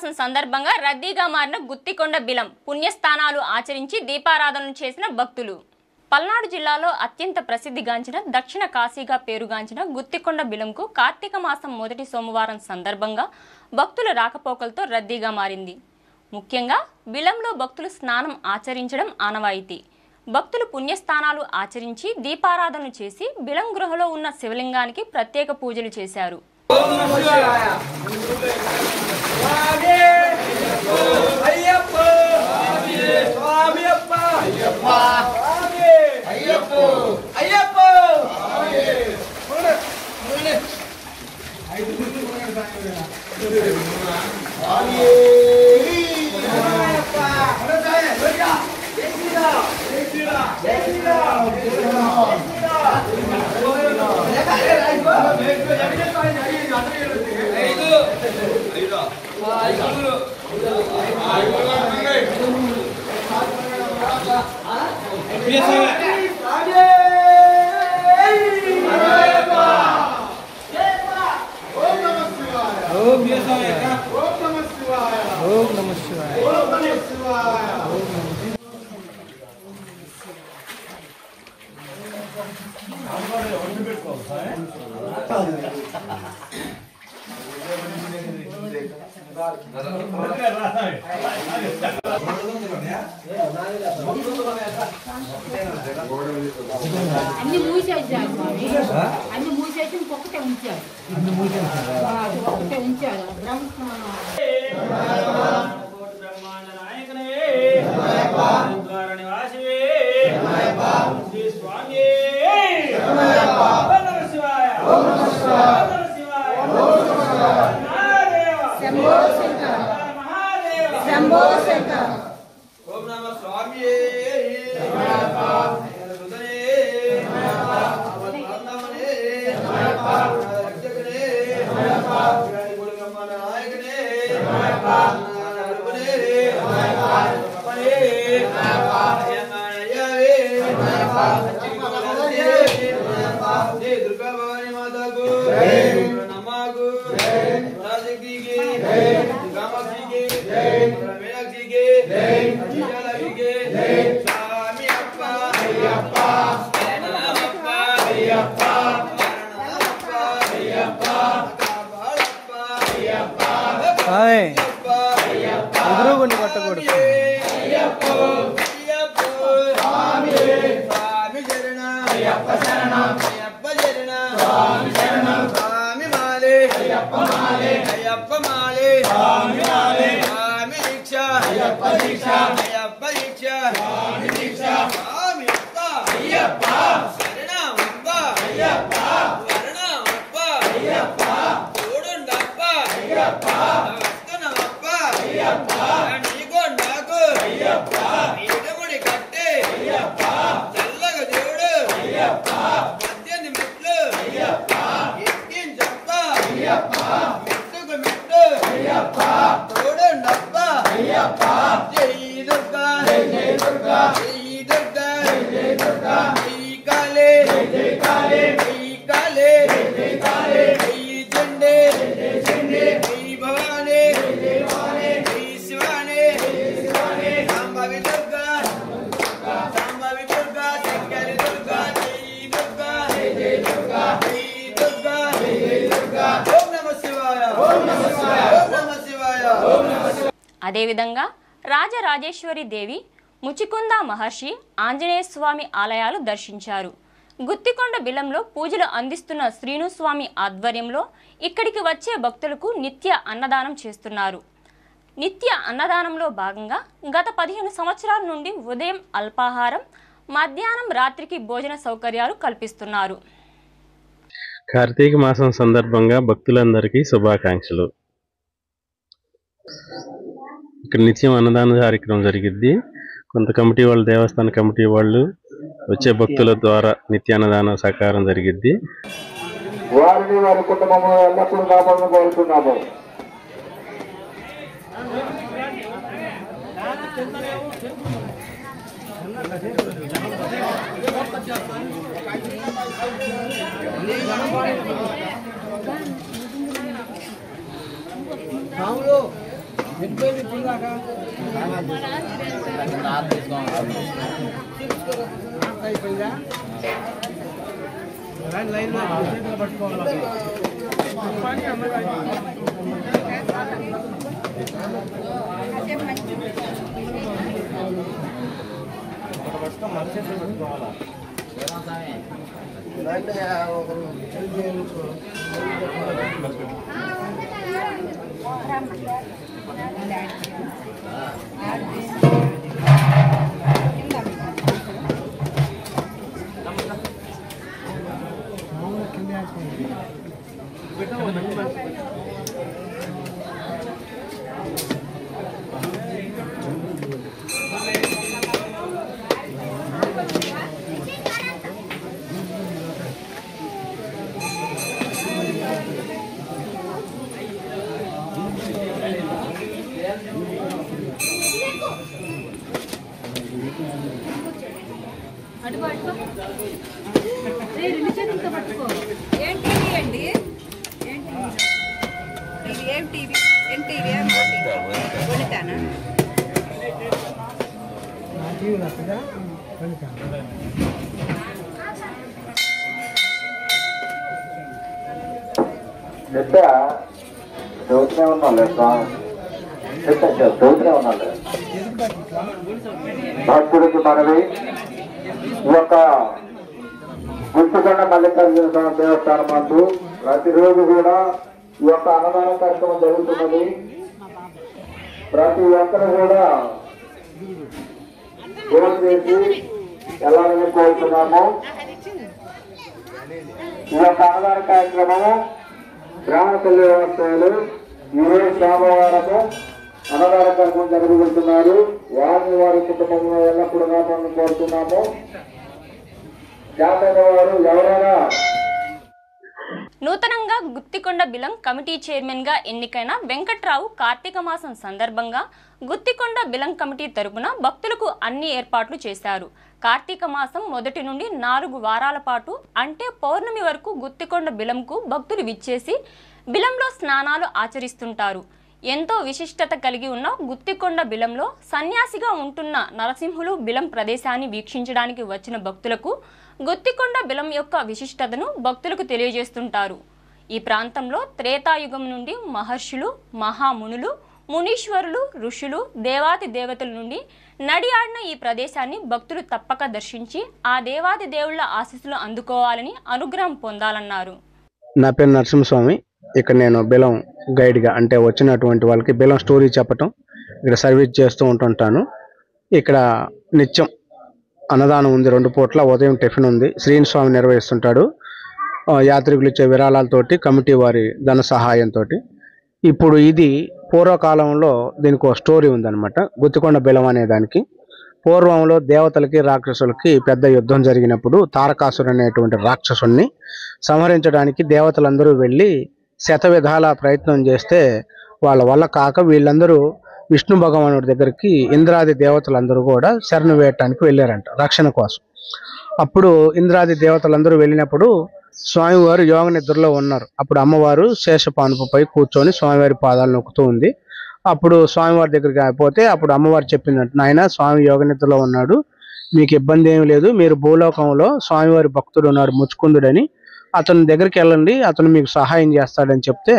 మాసం సందర్భంగా రద్దీగా మారిన గుత్తికొండ బిలం పుణ్యస్థానాలు ఆచరించి దీపారాధనలు చేసిన భక్తులు. పల్నాడు జిల్లాలో అత్యంత ప్రసిద్ధిగాంచిన దక్షిణ కాశీగా పేరుగాంచిన గుత్తికొండ బిలంకు కార్తీక మాసం మొదటి సోమవారం సందర్భంగా భక్తుల రాకపోకలతో రద్దీగా మారింది. ముఖ్యంగా బిలంలో భక్తులు స్నానం ఆచరించడం ఆనవాయితీ. భక్తులు పుణ్యస్థానాలు ఆచరించి దీపారాధనలు చేసి బిలం గృహలో ఉన్న శివలింగానికి ప్రత్యేక పూజలు చేశారు. అన్ని మూసేసారు అన్ని మూసేసి ఇంకొకటే ఉంచారు ఒకటే ఉంచారు బ్రహ్మాండ నాయకనే ద్వార నివాసి శ్రీ స్వామి శివాయ శంభో శంకర ఓం నమః స్వామి दुर्गा भवानी माता को नमा को पराशक्ति के कामाक्षी के मीनाक्षी के विजयालक्ष्मी के स्वामी अप्पा अय्यप्पा शरणमप्पा अय्यप्पा शरणमप्पा अय्यप्पा कापालप्पा अय्यप्पा हाय अय्यप्पा ఎదురుగుండి కొట్టకూడదు అయ్యప్పో అయ్యప్పో స్వామి స్వామి శరణ అయ్యప్ప శరణం అయ్యప్ప శరణ స్వామి శరణం స్వామి మాలే అయ్యప్ప మాలే అయ్యప్ప మాలే స్వామి మాలే స్వామి దీక్ష అయ్యప్ప దీక్ష అయ్యప్ప దీక్ష స్వామి దీక్ష స్వామి అప్ప అయ్యప్ప శరణమప్ప అయ్యప్ప శరణమప్ప అయ్యప్ప తోడుండప్ప అయ్యప్ప వస్తున్నమప్ప అయ్యప్ప నీకో నాకు అయ్యప్ప నీడముడి కట్టే అయ్యప్ప చల్లగా చూడు అయ్యప్ప 18 మెట్లు అయ్యప్ప ఎక్కించప్ప అయ్యప్ప మెట్టుకు మెట్టు అయ్యప్ప తోడుండప్ప అయ్యప్ప జై దుర్గా జై జై దుర్గా జై దుర్గా జై జై దుర్గా జై కాళే జై జై కాళే జై కాళే జై జై కాళే జై చండే జై జై చండే జై భవానీ జై జై భవానీ జై శివాని జై శివాని సాంబవి దుర్గా సాంబవి దుర్గా శంకరి దుర్గా జై దుర్గా జై జై దుర్గా జై దుర్గా జై జై దుర్గా ఓం నమః శివాయ ఓం నమః శివాయ ఓం నమః శివాయ ఓం నమః శివాయ. అదేవిధంగా రాజరాజేశ్వరి దేవి, ముచికుంద మహర్షి, ఆంజనేయ స్వామి ఆలయాలు దర్శించారు. గుత్తికొండ బిలంలో పూజలు అందిస్తున్న శ్రీనుస్వామి ఆధ్వర్యంలో ఇక్కడికి వచ్చే భక్తులకు నిత్య అన్నదానం చేస్తున్నారు. నిత్య అన్నదానంలో భాగంగా గత 15 సంవత్సరాల నుండి ఉదయం అల్పాహారం, మధ్యాహ్నం రాత్రికి భోజన సౌకర్యాలు కల్పిస్తున్నారు. కార్తీక మాసం సందర్భంగా భక్తులందరికీ శుభాకాంక్షలు. ఇక్కడ నిత్యం అన్నదాన కార్యక్రమం జరిగిద్ది. కొంత కమిటీ వాళ్ళు, దేవస్థాన కమిటీ వాళ్ళు వచ్చే భక్తుల ద్వారా నిత్య అన్నదాన సహకారం జరిగిద్ది. వారిని వారి కుటుంబం ఎల్లప్పుడూ కాపాడని కోరుతున్నాము. భక్తుడికి మనవి ఈ యొక్క గుర్తుకొండ మల్లికార్జున స్వామి దేవస్థానం నందు ప్రతిరోజు కూడా ఈ యొక్క అన్నదాన కార్యక్రమం జరుగుతున్నది. ప్రతి ఒక్కరు కూడా ఫోన్ చేసి వెళ్ళాలని కోరుతున్నాము. ఈ యొక్క అన్నదాన కార్యక్రమము గ్రామ కళ్యాణోత్సవాలు ఈరోజు సోమవారము అన్నదాన కార్యక్రమం జరుగుతున్నారు. వారి కుటుంబంలో ఎల్లప్పుడూ కాపాడని కోరుతున్నాము. జాతర వారు ఎవరైనా నూతనంగా గుత్తికొండ బిలం కమిటీ చైర్మన్ గా ఎన్నికైన వెంకట్రావు కార్తీక మాసం సందర్భంగా గుత్తికొండ బిలం కమిటీ తరపున భక్తులకు అన్ని ఏర్పాట్లు చేశారు. కార్తీక మాసం మొదటి నుండి 4 వారాల పాటు అంటే పౌర్ణమి వరకు గుత్తికొండ బిలంకు భక్తులు విచ్చేసి బిలంలో స్నానాలు ఆచరిస్తుంటారు. ఎంతో విశిష్టత కలిగి ఉన్న గుత్తికొండ బిలంలో సన్యాసిగా ఉంటున్న నరసింహులు బిలం ప్రదేశాన్ని వీక్షించడానికి వచ్చిన భక్తులకు గుత్తికొండ బిలం యొక్క విశిష్టతను భక్తులకు తెలియజేస్తుంటారు. ఈ ప్రాంతంలో త్రేతాయుగం నుండి మహర్షులు, మహామునులు, మునీశ్వరులు, ఋషులు, దేవాది దేవతల నుండి నడియాడిన ఈ ప్రదేశాన్ని భక్తులు తప్పక దర్శించి ఆ దేవాది దేవుళ్ల ఆశీస్సులు అందుకోవాలని అనుగ్రహం పొందాలన్నారు. నా పేరు నరసింహస్వామి. ఇక్కడ నేను బిలం గైడ్గా అంటే వచ్చినటువంటి వాళ్ళకి బిలం స్టోరీ చెప్పటం, ఇక్కడ సర్వీస్ చేస్తూ ఉంటుంటాను. ఇక్కడ నిత్యం అన్నదానం ఉంది. 2 పూట్ల ఉదయం టిఫిన్ ఉంది. శ్రీని స్వామి నిర్వహిస్తుంటాడు. యాత్రికులు ఇచ్చే విరాళాలతోటి కమిటీ వారి ధన సహాయంతో. ఇప్పుడు ఇది పూర్వకాలంలో దీనికి ఒక స్టోరీ ఉందన్నమాట. గుత్తికొండ బిలం అనే దానికి పూర్వంలో దేవతలకి రాక్షసులకి పెద్ద యుద్ధం జరిగినప్పుడు తారకాసురు అనేటువంటి రాక్షసుని సంహరించడానికి దేవతలందరూ వెళ్ళి శతవిధాల ప్రయత్నం చేస్తే వాళ్ళ వల్ల కాక వీళ్ళందరూ విష్ణు భగవానుడి దగ్గరికి ఇంద్రాది దేవతలందరూ కూడా శరణు వేయటానికి వెళ్ళారంట రక్షణ కోసం. అప్పుడు ఇంద్రాది దేవతలందరూ వెళ్ళినప్పుడు స్వామివారు యోగ నిద్రలో ఉన్నారు. అప్పుడు అమ్మవారు శేషపానుపై కూర్చొని స్వామివారి పాదాలు నొక్కుతూ ఉంది. అప్పుడు స్వామివారి దగ్గరికి అయిపోతే అప్పుడు అమ్మవారు చెప్పిందంట, నాయన స్వామి యోగ నిద్రలో ఉన్నాడు, మీకు ఇబ్బంది ఏమి లేదు, మీరు భూలోకంలో స్వామివారి భక్తుడు ఉన్నాడు ముచ్చుకుందుడని, అతని దగ్గరికి వెళ్ళండి, అతను మీకు సహాయం చేస్తాడని చెప్తే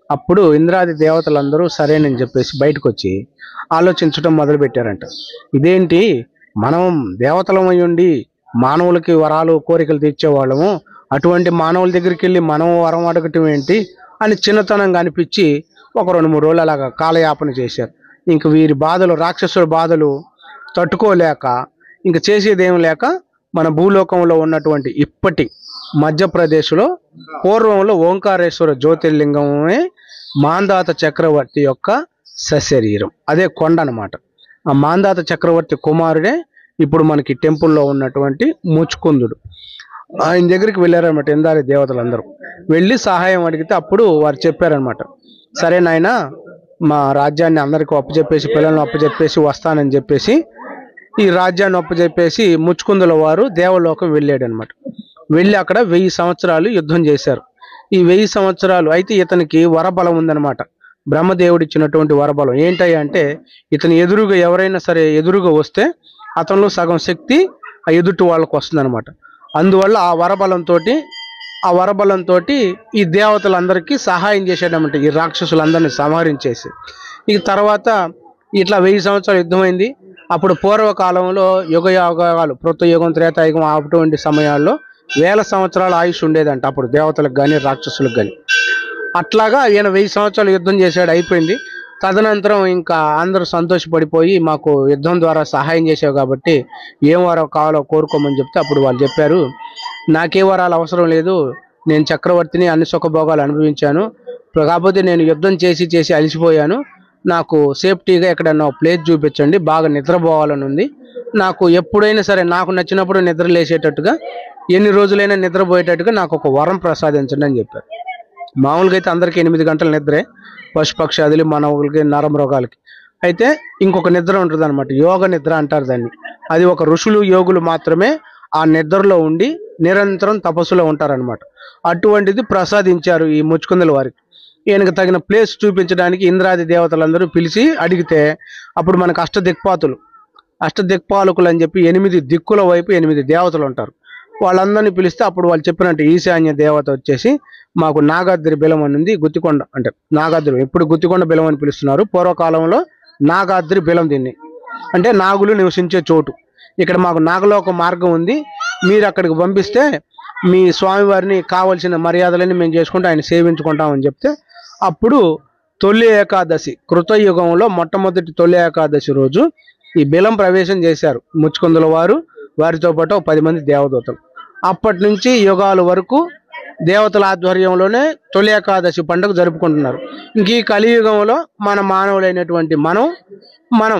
అప్పుడు ఇంద్రాది దేవతలందరూ సరేనని చెప్పేసి బయటకు వచ్చి ఆలోచించడం మొదలు పెట్టారంట. ఇదేంటి, మనం దేవతలమై ఉండి మానవులకి వరాలు కోరికలు తీర్చేవాళ్ళము, అటువంటి మానవుల దగ్గరికి వెళ్ళి మనం వరం అడగటం ఏంటి అని చిన్నతనంగా అనిపించి ఒక 2-3 రోజులు అలాగా కాలయాపన చేశారు. ఇంక వీరి బాధలు, రాక్షసుల బాధలు తట్టుకోలేక ఇంక చేసేదేం లేక మన భూలోకంలో ఉన్నటువంటి ఇప్పటి మధ్యప్రదేశ్లో పూర్వంలో ఓంకారేశ్వర జ్యోతిర్లింగమే మాందాత చక్రవర్తి యొక్క సశరీరం, అదే కొండ అన్నమాట. ఆ మాందాత చక్రవర్తి కుమారుడే ఇప్పుడు మనకి టెంపుల్లో ఉన్నటువంటి ముచ్చుకుందుడు. ఆయన దగ్గరికి వెళ్ళారనమాట ఇందారి దేవతలందరూ. వెళ్ళి సహాయం అడిగితే అప్పుడు వారు చెప్పారనమాట, సరే నాయన మా రాజ్యాన్ని అందరికీ అప్పచెప్పేసి పిల్లలను అప్పచెప్పేసి వస్తానని చెప్పేసి ఈ రాజ్యాన్ని అప్పచెప్పేసి ముచ్చుకుందుల వారు దేవలోకం వెళ్ళాడు అనమాట. వెళ్ళి అక్కడ 1000 సంవత్సరాలు యుద్ధం చేశారు. ఈ 1000 సంవత్సరాలు అయితే ఇతనికి వరబలం ఉందన్నమాట. బ్రహ్మదేవుడు ఇచ్చినటువంటి వరబలం ఏంటయ్యా అంటే ఇతని ఎదురుగా ఎవరైనా సరే ఎదురుగా వస్తే అతనిలో సగం శక్తి ఆ ఎదుటి వాళ్ళకు వస్తుందన్నమాట. అందువల్ల ఆ వరబలంతో ఈ దేవతలందరికీ సహాయం చేసేటమాట, ఈ రాక్షసులందరినీ సంహరించేసి. ఇక తర్వాత ఇట్లా 1000 సంవత్సరాలు యుద్ధమైంది. అప్పుడు పూర్వకాలంలో యుగాలు కృతయుగం త్రేతాయుగం అటువంటి సమయాల్లో 1000 సంవత్సరాల ఆయుష్ ఉండేదంట అప్పుడు దేవతలకు కానీ రాక్షసులకు కానీ. అట్లాగా ఈయన 1000 సంవత్సరాలు యుద్ధం చేశాడు, అయిపోయింది. తదనంతరం ఇంకా అందరూ సంతోషపడిపోయి మాకు యుద్ధం ద్వారా సహాయం చేసావు కాబట్టి ఏం వరం కావాలో కోరుకోమని చెప్తే అప్పుడు వాళ్ళు చెప్పారు, నాకే వరాలు అవసరం లేదు, నేను చక్రవర్తిని, అన్ని సుఖభోగాలు అనుభవించాను, కాకపోతే నేను యుద్ధం చేసి అలసిపోయాను, నాకు సేఫ్టీగా ఎక్కడన్నా ప్లేస్ చూపించండి, బాగా నిద్రపోవాలని ఉంది, నాకు ఎప్పుడైనా సరే నాకు నచ్చినప్పుడు నిద్ర లేచేటట్టుగా ఎన్ని రోజులైనా నిద్రపోయేటట్టుగా నాకు ఒక వరం ప్రసాదించండి అని చెప్పారు. మామూలుగా అయితే అందరికీ 8 గంటల నిద్రే, పశుపక్షాదులు మానవులకి నరమృగాలకి. అయితే ఇంకొక నిద్ర ఉంటుంది అనమాట, యోగ నిద్ర అంటారు దాన్ని. అది ఒక ఋషులు యోగులు మాత్రమే ఆ నిద్రలో ఉండి నిరంతరం తపస్సులో ఉంటారనమాట. అటువంటిది ప్రసాదించారు ఈ ముచ్చుకుందుల వారికి. ఈయనకు తగిన ప్లేస్ చూపించడానికి ఇంద్రాది దేవతలందరూ పిలిచి అడిగితే అప్పుడు మనకు అష్టదిక్పాలకులు అని చెప్పి 8 దిక్కుల వైపు 8 దేవతలు ఉంటారు. వాళ్ళందరినీ పిలిస్తే అప్పుడు వాళ్ళు చెప్పినట్టు ఈశాన్య దేవత వచ్చేసి మాకు నాగాద్రి బిలం అని ఉంది, గుత్తికొండ అంటే నాగాద్రి, ఇప్పుడు గుత్తికొండ బిలం అని పిలుస్తున్నారు, పూర్వకాలంలో నాగాద్రి బిలం దీన్ని అంటే నాగులు నివసించే చోటు. ఇక్కడ మాకు నాగలోక మార్గం ఉంది, మీరు అక్కడికి పంపిస్తే మీ స్వామివారిని కావలసిన మర్యాదలని మేము చేసుకుంటూ ఆయన సేవించుకుంటామని చెప్తే అప్పుడు తొలి ఏకాదశి కృతయుగంలో మొట్టమొదటి తొలి ఏకాదశి రోజు ఈ బిలం ప్రవేశం చేశారు ముచ్చుకుందుల వారు, వారితో పాటు 10 మంది దేవదూతలు. అప్పటి నుంచి యుగాల వరకు దేవతల ఆధ్వర్యంలోనే తొలి ఏకాదశి పండుగ జరుపుకుంటున్నారు. ఇంక ఈ కలియుగంలో మన మానవులైనటువంటి మనం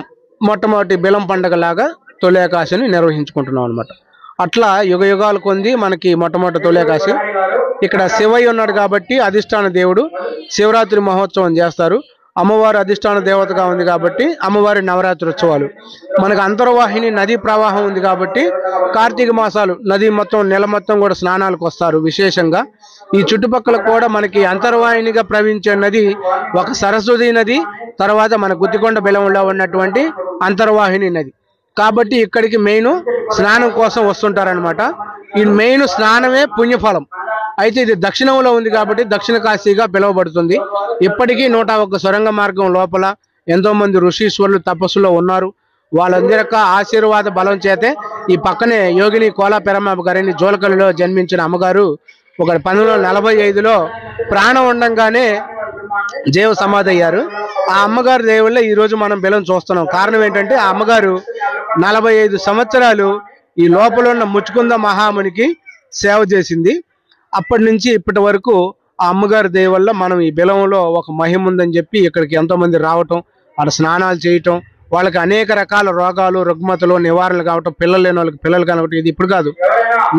మొట్టమొదటి బిలం పండుగ లాగా తొలి ఏకాదశిని నిర్వహించుకుంటున్నాం అనమాట. అట్లా యుగాలు కొంది మనకి మొట్టమొదటి తొలి ఏకాదశి. ఇక్కడ శివయ్య ఉన్నాడు కాబట్టి అధిష్టాన దేవుడు శివరాత్రి మహోత్సవం చేస్తారు. అమ్మవారు అధిష్టాన దేవతగా ఉంది కాబట్టి అమ్మవారి నవరాత్రి ఉత్సవాలు. మనకు అంతర్వాహిని నదీ ప్రవాహం ఉంది కాబట్టి కార్తీక మాసాలు నది మొత్తం నెల మొత్తం కూడా స్నానాలకు వస్తారు. విశేషంగా ఈ చుట్టుపక్కల కూడా మనకి అంతర్వాహినిగా ప్రవహించే నది ఒక సరస్వతి నది, తర్వాత మన గుత్తికొండ బిలంలో ఉన్నటువంటి అంతర్వాహిని నది. కాబట్టి ఇక్కడికి మెయిన్ స్నానం కోసం వస్తుంటారనమాట. ఈ మెయిన్ స్నానమే పుణ్యఫలం. అయితే ఇది దక్షిణంలో ఉంది కాబట్టి దక్షిణ కాశీగా పిలువబడుతుంది. ఇప్పటికీ 101 సొరంగ మార్గం లోపల ఎంతో మంది ఋషీశ్వరులు తపస్సులో ఉన్నారు. వాళ్ళందరి యొక్క ఆశీర్వాద బలం చేతే ఈ పక్కనే యోగిని కోలా పెరమ్మ గారిని జోలకల్లిలో జన్మించిన అమ్మగారు ఒక 1945లో ప్రాణం ఉండంగానే జీవ సమాధి అయ్యారు. ఆ అమ్మగారి దేవుళ్ళ ఈ రోజు మనం బిలం చూస్తున్నాం. కారణం ఏంటంటే ఆ అమ్మగారు 45 సంవత్సరాలు ఈ లోపల ఉన్న ముచ్చుకుంద మహామునికి సేవ చేసింది. అప్పటి నుంచి ఇప్పటి వరకు ఆ అమ్మగారి దయ వల్ల మనం ఈ బిలంలో ఒక మహిమ ఉందని చెప్పి ఇక్కడికి ఎంతో మంది రావటం, అక్కడ స్నానాలు చేయటం, వాళ్ళకి అనేక రకాల రోగాలు రుగ్మతలు నివారణలు కావటం, పిల్లలు లేని వాళ్ళకి పిల్లలు కనవటం. ఇది ఇప్పుడు కాదు,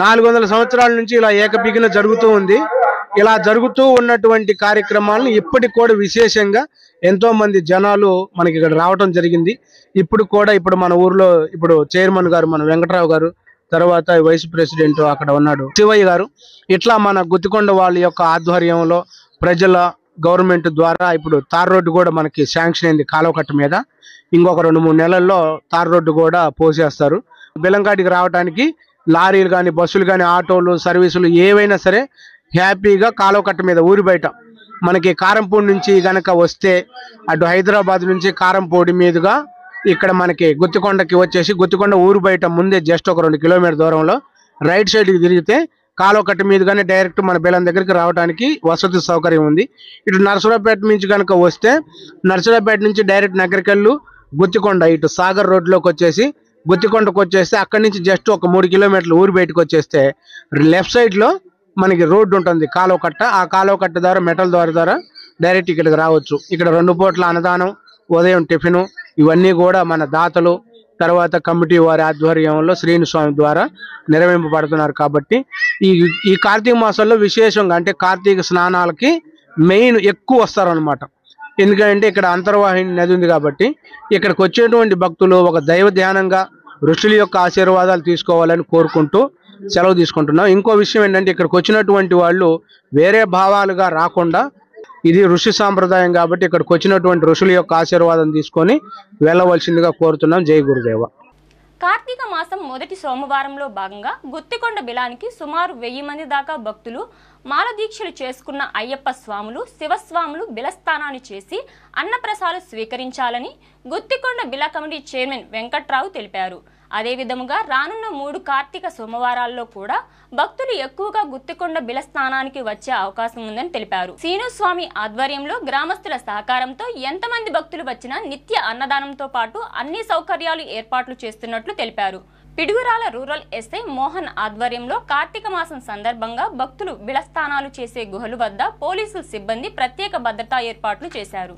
400 సంవత్సరాల నుంచి ఇలా ఏకపీకిన జరుగుతూ ఉంది. ఇలా జరుగుతూ ఉన్నటువంటి కార్యక్రమాలను ఇప్పటికి కూడా విశేషంగా ఎంతో మంది జనాలు మనకి ఇక్కడ రావటం జరిగింది. ఇప్పుడు మన ఊర్లో ఇప్పుడు చైర్మన్ గారు మన వెంకటరావు గారు, తర్వాత వైస్ ప్రెసిడెంట్ అక్కడ ఉన్నాడు శివయ్య గారు, ఇట్లా మన గుత్తికొండ వాళ్ళ యొక్క ఆధ్వర్యంలో ప్రజల గవర్నమెంట్ ద్వారా ఇప్పుడు తార్ రోడ్డు కూడా మనకి శాంక్షన్ అయింది. కాలువకట్ట మీద ఇంకొక 2-3 నెలల్లో తార్ రోడ్డు కూడా పోసేస్తారు. బెల్లంకాటికి రావడానికి లారీలు కానీ బస్సులు కానీ ఆటోలు సర్వీసులు ఏవైనా సరే హ్యాపీగా కాలువకట్ట మీద ఊరి బయట మనకి కారంపూడి నుంచి గనక వస్తే అటు హైదరాబాద్ నుంచి కారంపూడి మీదుగా ఇక్కడ మనకి గుత్తికొండకి వచ్చేసి గుత్తికొండ ఊరు బయట ముందే జస్ట్ ఒక 2 కిలోమీటర్ దూరంలో రైట్ సైడ్కి తిరిగితే కాలువకట్ట మీదుగానే డైరెక్ట్ మన బెల్లం దగ్గరికి రావడానికి వసతి సౌకర్యం ఉంది. ఇటు నర్సరావుపేట నుంచి కనుక వస్తే నర్సరావుపేట నుంచి డైరెక్ట్ నగరికల్లు గుత్తికొండ ఇటు సాగర్ రోడ్లోకి వచ్చేసి గుత్తికొండకు వచ్చేస్తే అక్కడి నుంచి జస్ట్ ఒక 3 కిలోమీటర్లు ఊరు బయటకు వచ్చేస్తే లెఫ్ట్ సైడ్లో మనకి రోడ్డు ఉంటుంది కాలువకట్ట. ఆ కాలువకట్ట ద్వారా మెటల్ ద్వారా డైరెక్ట్ ఇక్కడికి రావచ్చు. ఇక్కడ 2 పూట్ల అన్నదానం, ఉదయం టిఫిను ఇవన్నీ కూడా మన దాతలు తర్వాత కమిటీ వారి ఆధ్వర్యంలో శ్రీనిస్వామి ద్వారా నిర్వహింపబడుతున్నారు. కాబట్టి ఈ కార్తీక మాసంలో విశేషంగా అంటే కార్తీక స్నానాలకి మెయిన్ ఎక్కువ వస్తారనమాట. ఎందుకంటే ఇక్కడ అంతర్వాహిని నది ఉంది కాబట్టి ఇక్కడికి వచ్చేటువంటి భక్తులు ఒక దైవ ధ్యానంగా ఋషుల యొక్క ఆశీర్వాదాలు తీసుకోవాలని కోరుకుంటూ సెలవు తీసుకుంటున్నాం. ఇంకో విషయం ఏంటంటే ఇక్కడికి వచ్చినటువంటి వాళ్ళు వేరే భావాలుగా రాకుండా ఇది ఋషి సాంప్రదాయం కాబట్టి ఇక్కడికి వచ్చినటువంటి ఋషుల యొక్క ఆశీర్వాదం తీసుకొని వెళ్ళవలసిందిగా కోరుతున్నాం. జై గురుదేవ. కార్తీక మాసం మొదటి సోమవారంలో భాగంగా గుత్తికొండ బిలానికి సుమారు 1000 మంది దాకా భక్తులు మాలదీక్షలు చేసుకున్న అయ్యప్ప స్వాములు, శివస్వాములు బిలస్థానాన్ని చేసి అన్నప్రసాలు స్వీకరించాలని గుత్తికొండ బిల కమిటీ చైర్మన్ వెంకట్రావు తెలిపారు. అదే విధముగా రానున్న 3 కార్తీక సోమవారాల్లో కూడా భక్తులు ఎక్కువగా గుత్తికొండ బిలస్థానానికి వచ్చే అవకాశం ఉందని తెలిపారు. సీనుస్వామి ఆధ్వర్యంలో గ్రామస్తుల సహకారంతో ఎంతమంది భక్తులు వచ్చినా నిత్య అన్నదానంతో పాటు అన్ని సౌకర్యాలు ఏర్పాట్లు చేస్తున్నట్లు తెలిపారు. పిడుగురాల రూరల్ ఎస్ఐ మోహన్ ఆధ్వర్యంలో కార్తీక మాసం సందర్భంగా భక్తులు బిలస్థానాలు చేసే గుహలు వద్ద పోలీసులు సిబ్బంది ప్రత్యేక భద్రతా ఏర్పాట్లు చేశారు.